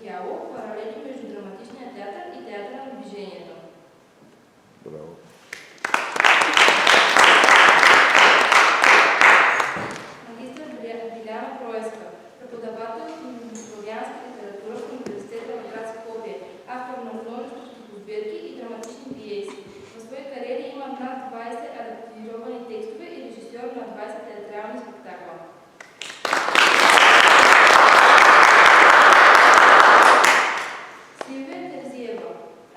тяло, паралели между драматичния театър и театъра на движението. Браво. Магистър Биляна Проеска, преподавател по славянска литература в университета в град Скопие, автор на множество стихосбирки и драматични пиеси. В своя кариера има над 20 адаптирани текстове и режисьор на 20 театрални спектакла. Силвия Терзиева,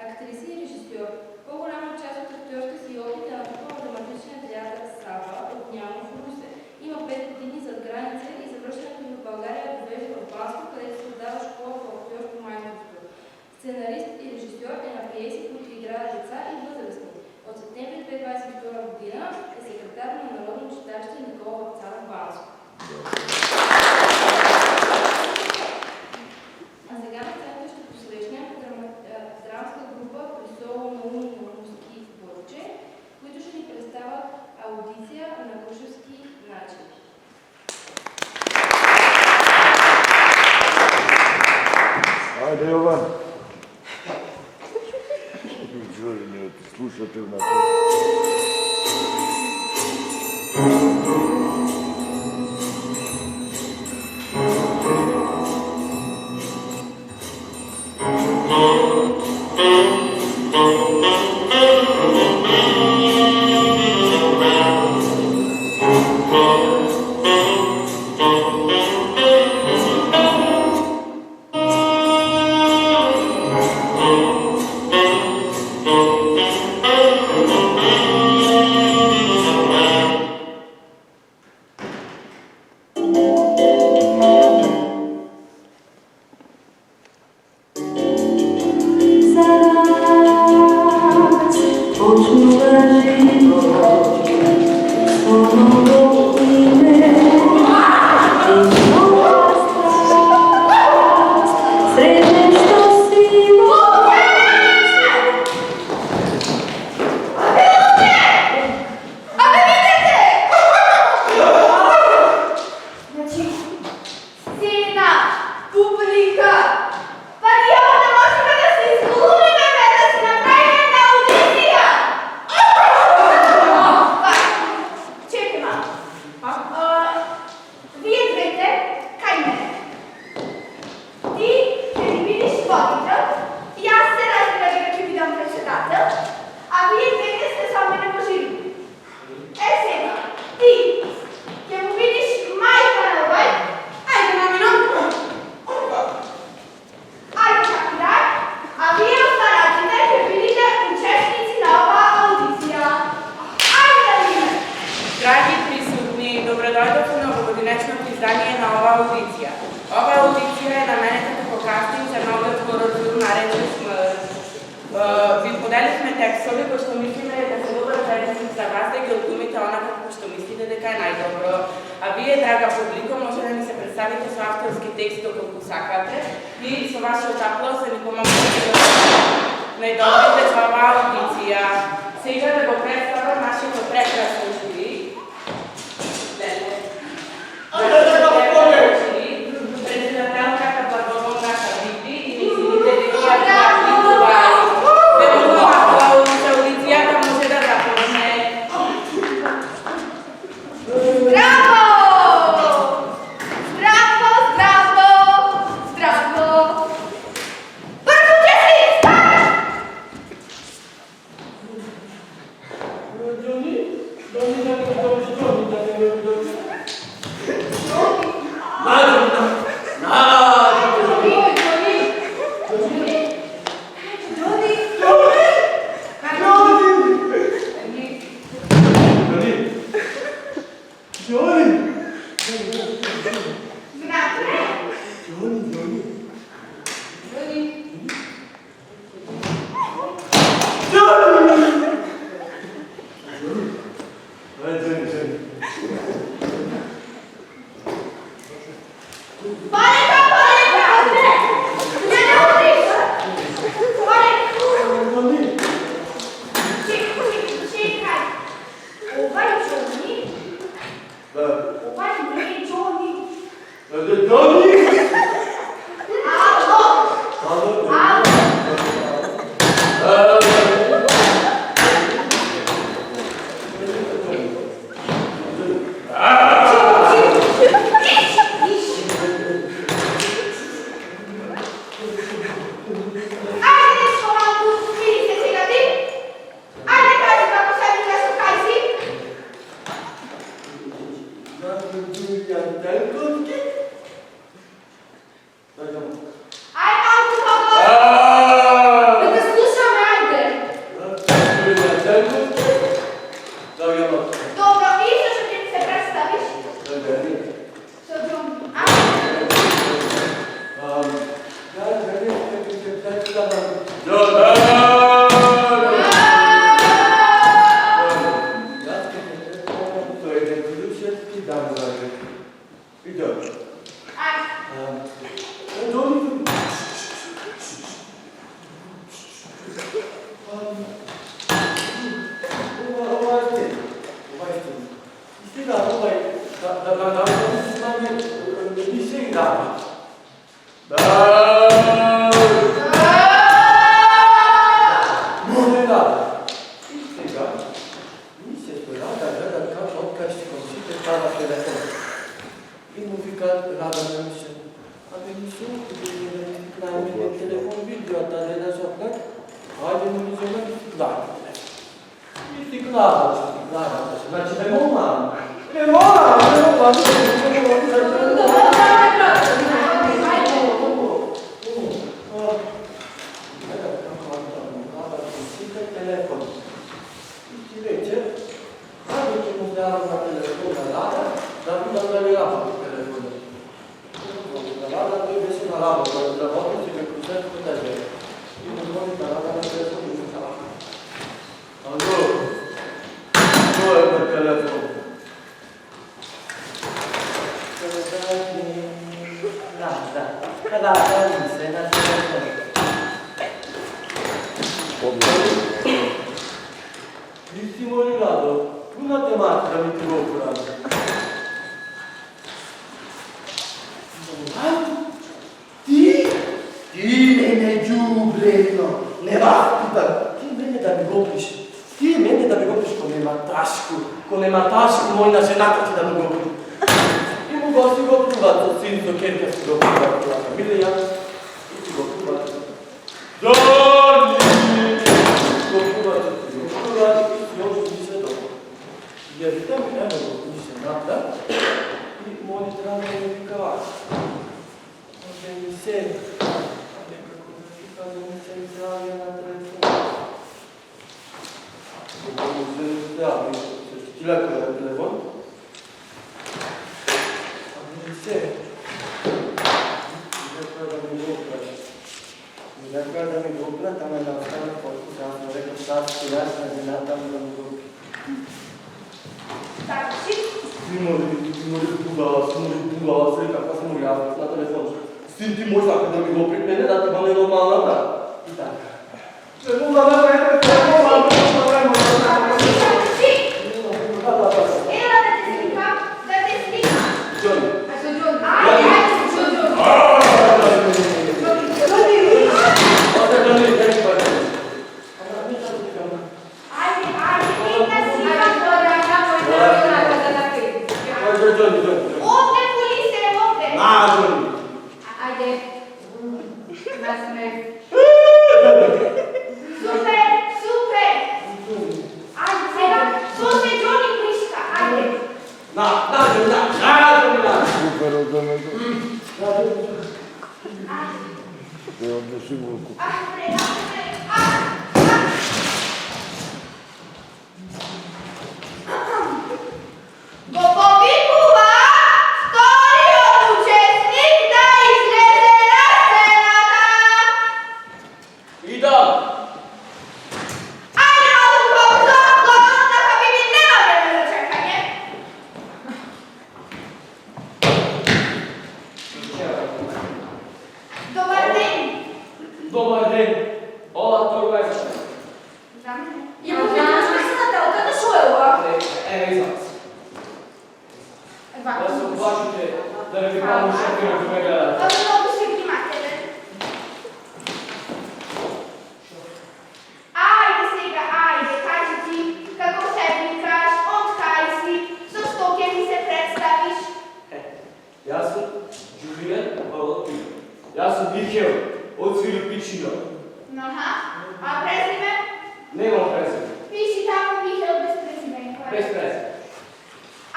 актриса и режисьор. По-голяма част от актьорския си опит е натрупала в драматичния театър Сава от Нямов в Русе. Има 5 години зад граница и завръщането в България довежда в Банско, където създава школа по актьорско майсторство. Сценарист и режисьор е на пиеси, които играят деца и възрастни. От септември 2022 година е секретар на Народно читалище Никола Вапцаров Банско. А сега на сцената ще посрещнем драмска група при соло на Умовски Борче, които ще ни представят аудиция на Грушевски начин. Айде, Йован! Джорджиниот слушател на Johnny!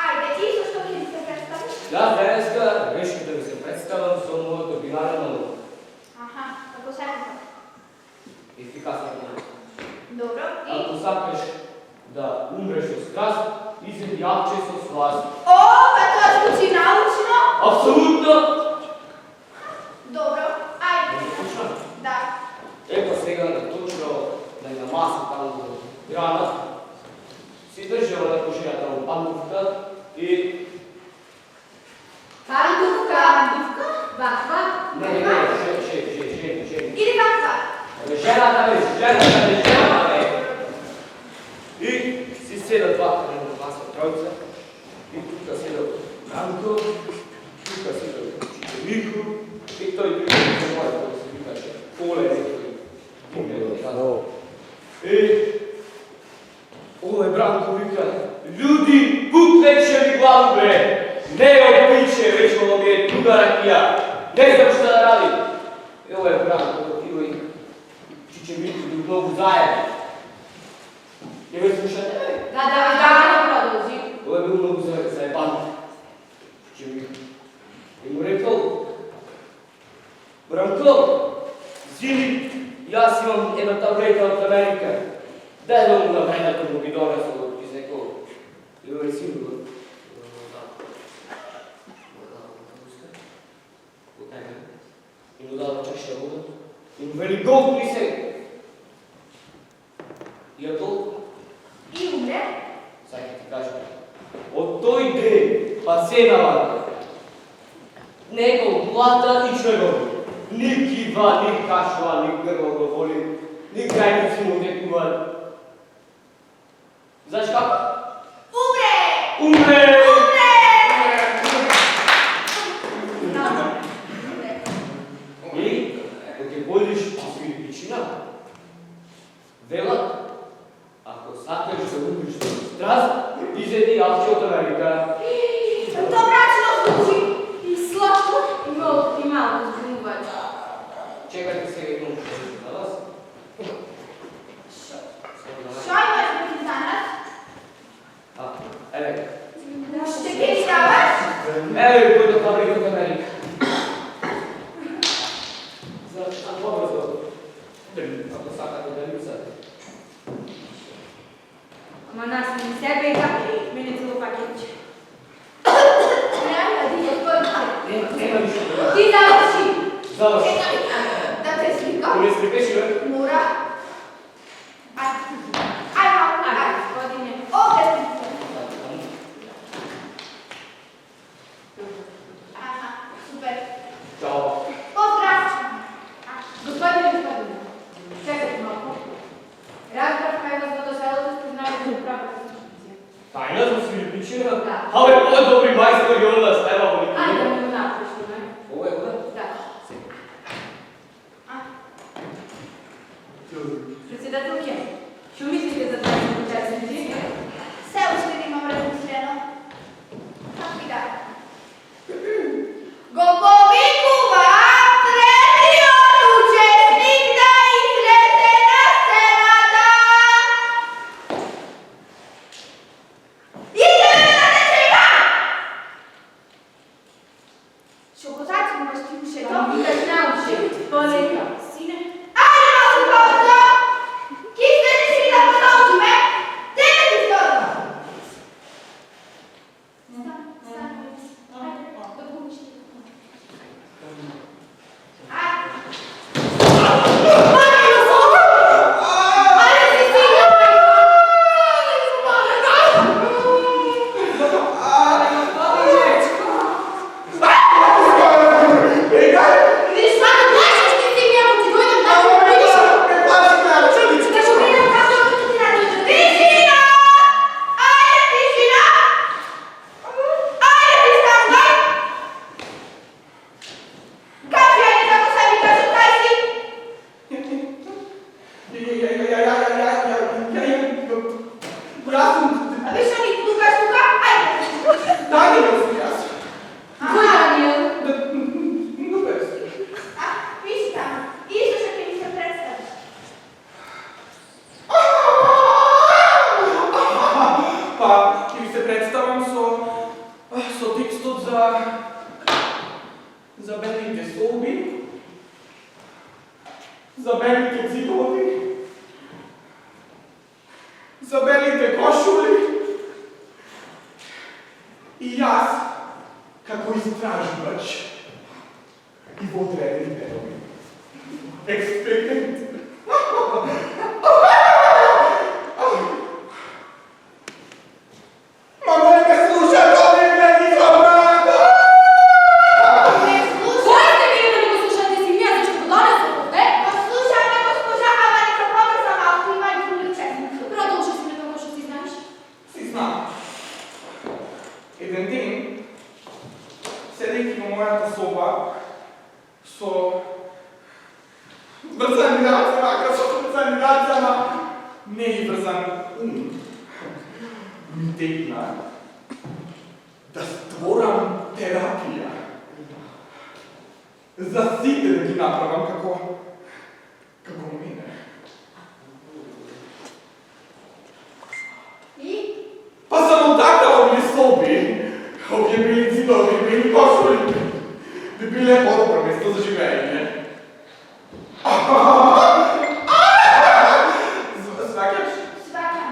Ajde, isto što mi se Јас денеска решив да ви се представам со мојот оригинален монолог. Аха, како сакате. Ефикасен монолог. Добро, и? Ако сакаш да умреш со страст, изеди јавче со сласт. О, па тоа звучи научно. Апсолутно! Добро, ајде. Може да почнам? Да. Ето сега наточно да ја намаса таму до грана, си држава на кошината му пантувка и... Пантувка. Ваква. Не, жени. Или ваква. Жената бе. И си седат вака на маса тројца. И тука седат Бранко, тука седат Чичемико, и тој други се моја, кој се викаше Оле некој. И овој Бранко вика: "Људи, пуклече ми главу бре! Не опиче, вечно ми е туга ракија! Не знам шта да радим!" И овој Бранко отива и Чичемико би многу заедно. И ве слушате? Да, продолжи. Овој бил многу заебан. Чичемико. И му рекол: "Бранко, зини, јас имам една таблета од Америка. Дај да му навредата му би донесол из некој. И овој син го и му дава чаша вода. И му вели: "Голтни се!" И ја толку. И умре? Сега ќе ти кажам. Од тој ден па се навака. Некој плата и чргови. Ни кива, ни кашва, ни грбо го воли, ни крајници му текуваат. Знаеш како? Умре! И, кога ќе појдеш по Филипичина, велат, ако сакаш да умреш со страст, изеди јавче од Америка. Тоа брачно звучи. И сладко, и малко збунувач. Чекайте сега едно за вас. Што имаш против данас? Еве. Ще ке ни даваш? Еве кој до фабрика од Америка. Побрзо. Ако сакате да липсате. Ама нас не себе и така, мене цело пакетче. Нема ништо да Ти заврши. заврши. Да те сликам. Не стрепеши, бе? Мора. Ај малко, ај, господине. Овде сликам. Аха, супер. Чао. Поздрав. Господине. Чекайте малко. Разбрав кај вас до селото сте знали да управата институција. Тајна за Филипичина? Да. Абе, по-добри мајстори од нас, треба во никој. Ајде да му напишу, не? Ова е ода? Да. Председателке, што мислите за тази участници? Се уште не имам размислено. Како ви да? Го повикува третиот учесник да излезе на сцената! Идеме на течека! Што го зацимаш ти ушето? Викаш на уше. Полека. Сине. Ајде, малку пауза! Ки следиш ли да продолжиме? Тебе ти сторма! Виж, мама, плачеш ти си ми ја за белите соби, за белите зидови, за белите кошули и јас, како истражувач и во одредени делови. Експеримент. Мамо, не ме слушат, овие гледи хабрата! Не слушам. Кој сте вие да го слушате си ние, зашто го донесов овде? Послушаме госпожа, ама нека побрза малку, има и приличен. Продолжи си ме како што си знаеш. Си знам. Еден ден, седејќи во мојата соба, со врзани раце, мака со врзани раце, ама не и врзан ум, ми текна да створам терапија. За сите да ги направам како мене. И? Па само така овие соби, овие били зидови, били кошули, би биле по-добро место за живење. Сваќаш? Сваќам.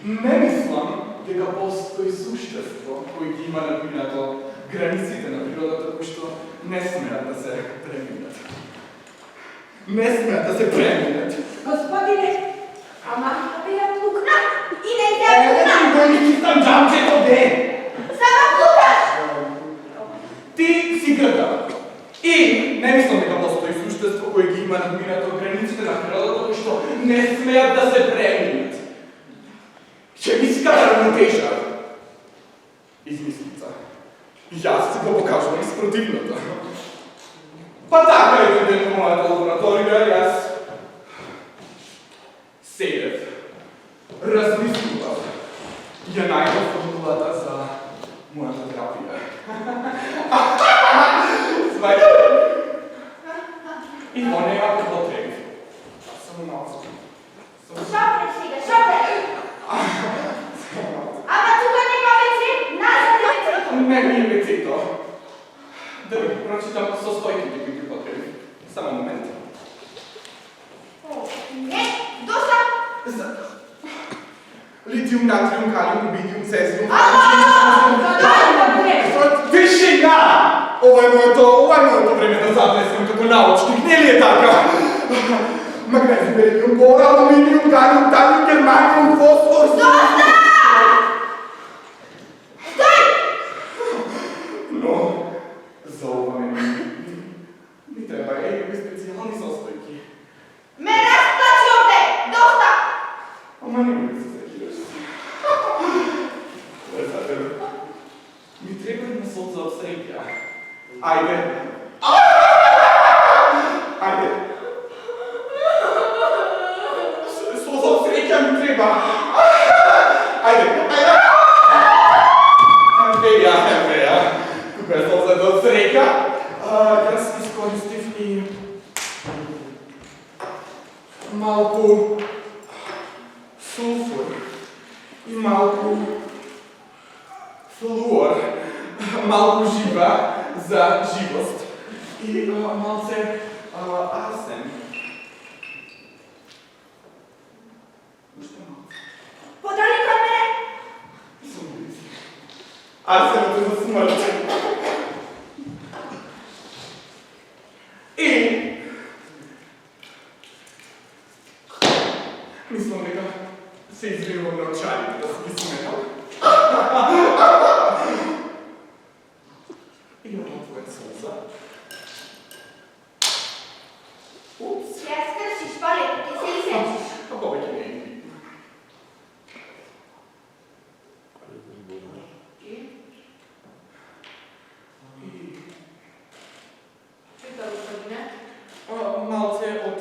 Не мислам дека постои суштество кој ги има надминато границите на природата кои што не смеат да се преминат. Не смеат да се преминат. Господине, ама ја плукна и не Е, ја плукна. ти го ни чистам джамчето, де! Сама плукаш. Ти си грда. И не мислам дека постои суштество кој ги има надминато границите на природата кои што не смеат да се преминат. Хемиската равнотежа. Измислица. Јас си го покажувам спротивното. Па така еден ден во мојата лабораторија јас седев, размислував, ја најдов формулата за мојата терапија. Сваќаш? И во неја употребив. Само малку. Шопре сега, шопре. Ама тука нема веќе, назад е веќе. Не ми е вецето. Да ви прочитам состојките кои ги потребив. Само момент. Не, доста. Литиум, натриум, калиум, рубидиум, цезиум. Тишина! Ова е моето време да заблескам како научник, не ли е така? Магнезиум, берилиум, бор, алуминиум, галиум, талиум, германиум, фосфор. Доста! Стој! Но за ова ми треба едни специјални состојки. Ме расплачи овде! Доста! Ама не ми се закидаш. Ми треба една сод за обсреќа. Ајде. Ајде. Сод за обсреќа ми треба. Ајде. Евеја. Тука е сод за обсреќа. Јас искористив и малку сулфур и малку флуор, малку жива за живост и малце арсен. Уште малце. Подали кон мене! Арсенот е за смрт. И мислам дека се извинувам на очарите да се ги сменам. И отвоен сълза. Упс. Ја скршиш палето, ќе се изсечиш. А повеќе не е видно. Чита, господине. Малце од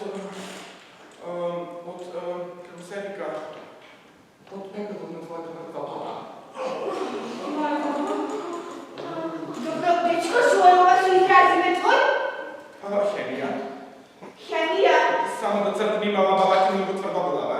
како се вика, од методот на твојата мртва. Добро, дечко, шојува со изразиме твој? Хемија. Хемија. Само да цртни мама баба ти многу тврда глава.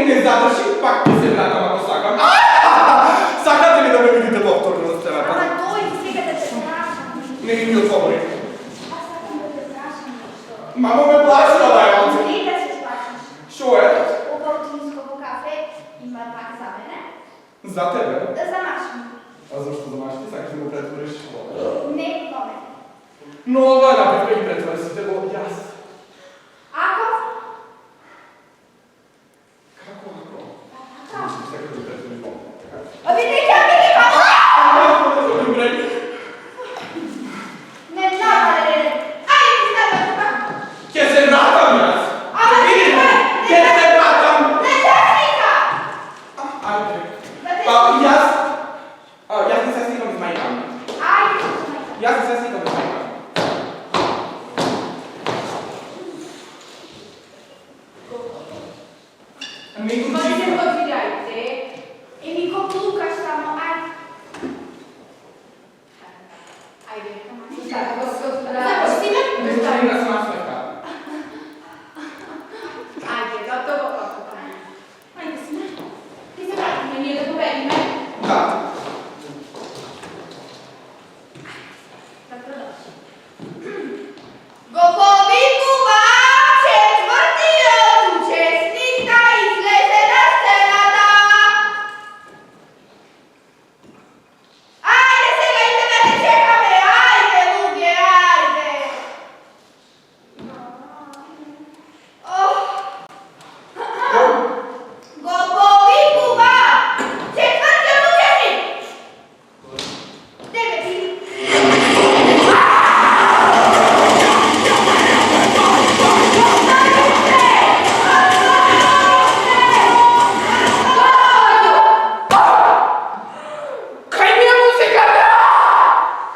Не заврши, пак ти се вратам ако сакам. Сакате ли да ме видите повторно на сцената? Ама дојди сега да те прашам. Не ми отговори. Аз сакам да те прашам нешто. Мамо ме плаши да Иванце. Не да се плашиш. Шо е? Ова утинско кафе има пак за мене. За тебе? Да замашам. А зашто замаши ти? Сакаш да го претвориш во? Не во мене. Но ова напред ги претвори сите во јас. Ако? Како ако? Сакаш да го претвориш во? Аби не ќе ми ги кажа! Добре. Не надале. Ајде ми става тука. Ќе се вратам јас. Ама не Ќе се вратам. Не техника! Ајде. Да те... Јас не се сникам из мајка. Ајде, што Јас не се сникам из мајка. Не го Ма не читам. го видяјте. Еми ко плукаш само, ајде. Ајде, Ајде. Запусти ме? Не стани на смасвека. Ајде, готово, готово. Ајде сме. Ти се вратиме, ние да победиме. Да. Да продолжи. Го повикува четвртиот учесник да излезе на сцената. Ајде сега и тебе те чекаме, ајде луѓе, ајде. Го повикува четвртиот учесник. Тебе ти. Кај ми е музиката?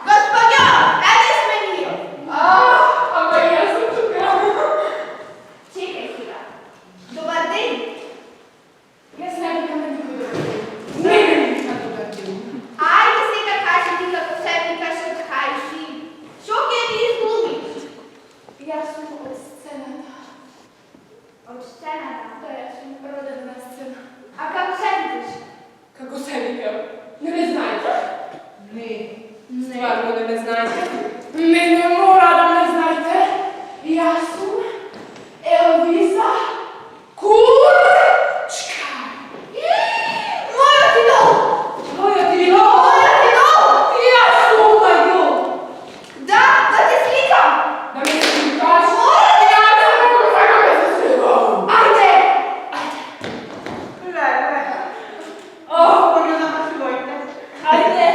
Господјо, даде сме ние. Ама јас сум тука. Чекај сега. Добар ден. Јас не викам да никој добар ден. Не ми викам добар ден. Ајде сега кажи ти како се викаш од кај си. Шо ќе ни изглумиш? Јас сум од сцената. Од сцената. Да, јас сум родена на сцена. А како се викаш? Како се викам? Не ме знаете? Не. Стварно не ме знаете? Не мора да ме знаете. Јас сум Елвиса Курчка. Мојот идол! Твојот идол? Мојот идол! Јас сум твој идол. Да, да те сликам! Да ме сликаш? Мојот Јас сум така ме се сликам. Ајде! Ајде,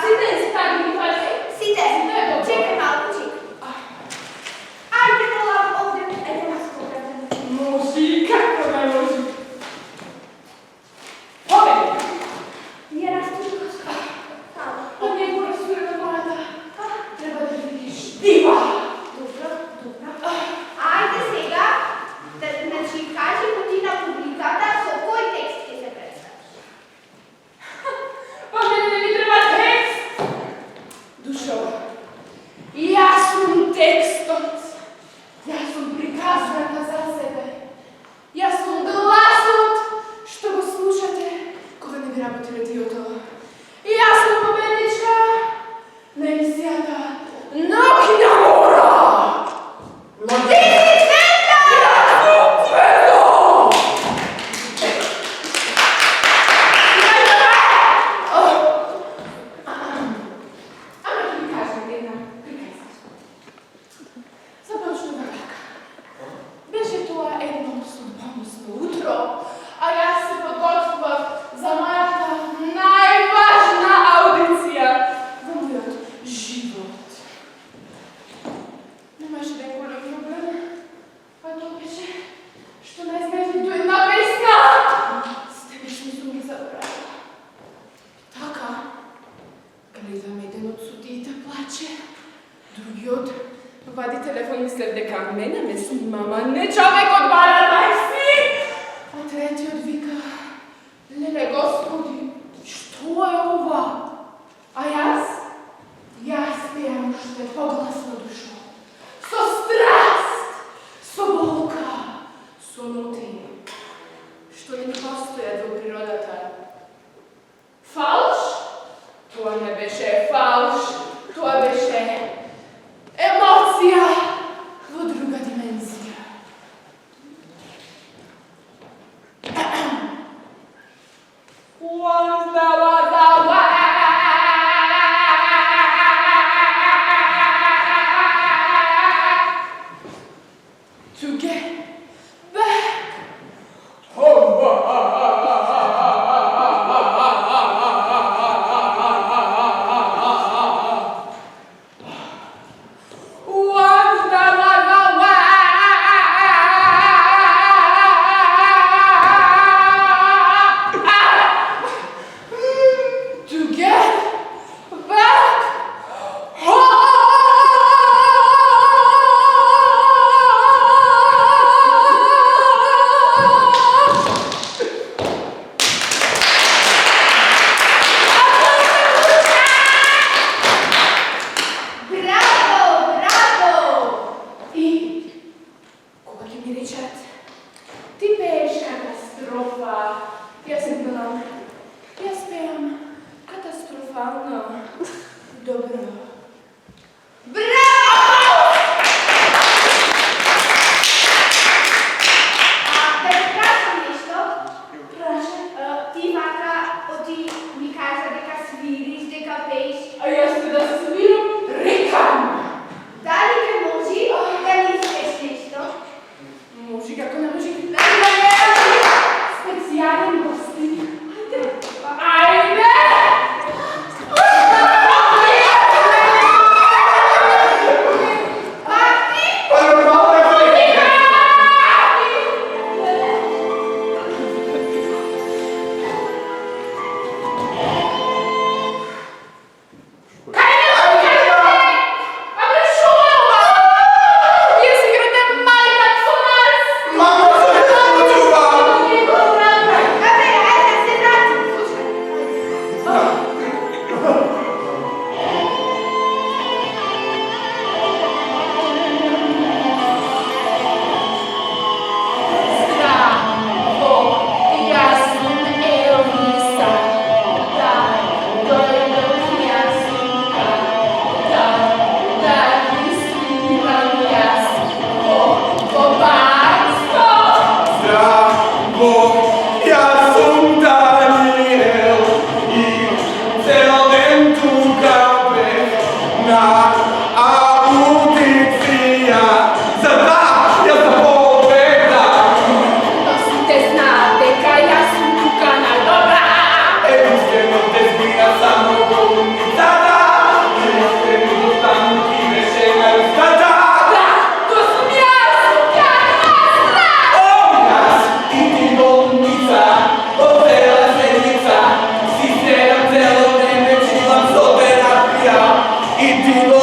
сите стани ми фаќи. Сите, чекај малку, чекај. Видам еден од судиите плаче, другиот вади телефон и мислев дека мене ме снима, ама не човекот бара најси! А третиот вика, леле Господи, што е ова? А јас пеам уште погласно душо, со страст, со болка, со ноти, што не постојат во природата. Фалш? Тоа не беше фалш, тоа беше емоција во друга димензија. Once there was a way to get back home. It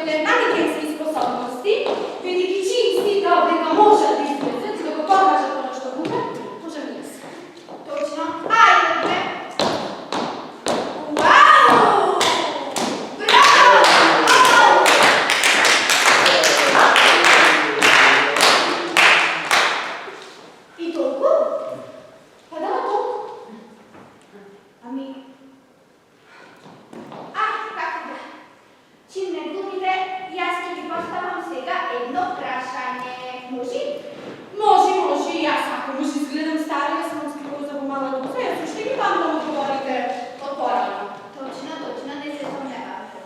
своите манекенски способности, бидејќи чим стигнал дека може да излезат, да го покажат оно што буде, може да се. Точно. Ајде, Вау! Браво! И толку? Па да, толку. Ами... како да? Чим не глумите, јас ќе ви поставам сега едно прашање. Може? Може, и јас ако може изгледам старија, сам скрила за помала дуца, јас уште ги дам да одговорите од порано. Точно, не се сомневавте.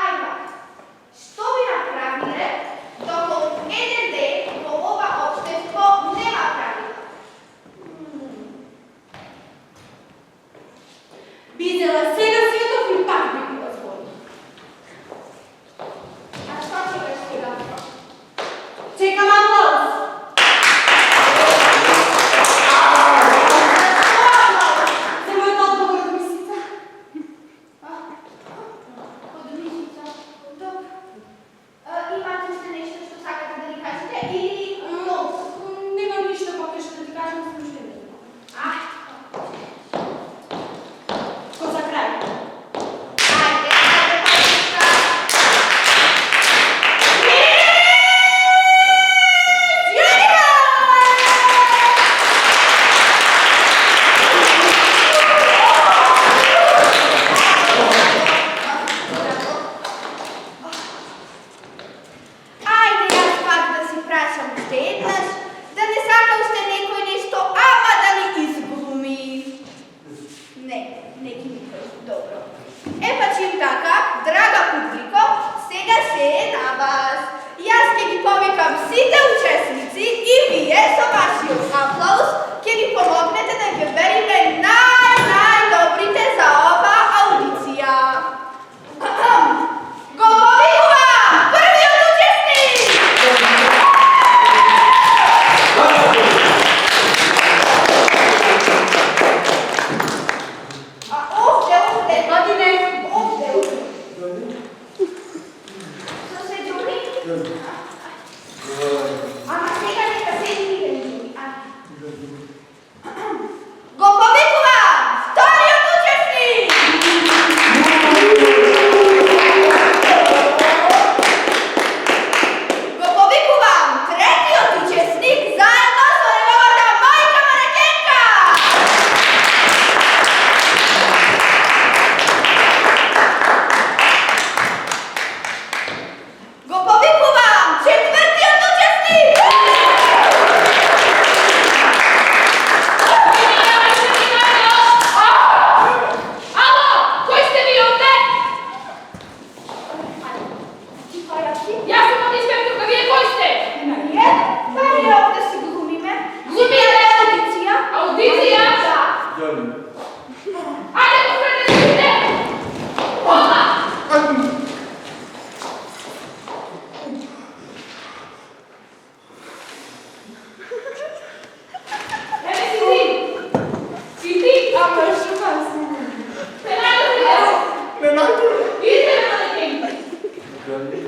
Ајде, што би направиле доколку еден ден во ова општество нема правила? Би взела се на светов и пак би била зголна. А што чекаш сега? Чекам аплауз. За мојот одговор од мисица. Од мисица? Добро. Имате уште нешто што сакате да ни кажете или... Немам ништо пока што да ти кажам, сум уште не знам. Ко за крај. Ајде, пачка! Ајде, јас пак да си прашам уште еднаш, да не сака уште некој нешто, ама да ни изглуми. Не ги ми кажу, добро. Па чим така, драга публико, сега се е на вас. Јас ќе ги повикам сите учесници и вие со вашиот аплауз ќе ни помогнете да ги бериме најдобрите за ова аудиција. Го повикувам првиот учесник! Овде. Што се добри? Ама сега нека се идите ми. Го повикувам вториот учесник! Го повикувам третиот учесник заедно со неговата мајка манекенка! Го повикувам четвртиот учесник! Ало, кој сте ви овде? Ти која си? Јас сум од инспекторка, вие кој сте? Ние? Па ние овде си глумиме. Глумите? Аудиција. Аудиција? Да. Ајде, пустрете сите! Ома! Еве си ти! И ти! Ама што нас? Се најдовте! Не најдов. Идете на манекенки! Дали?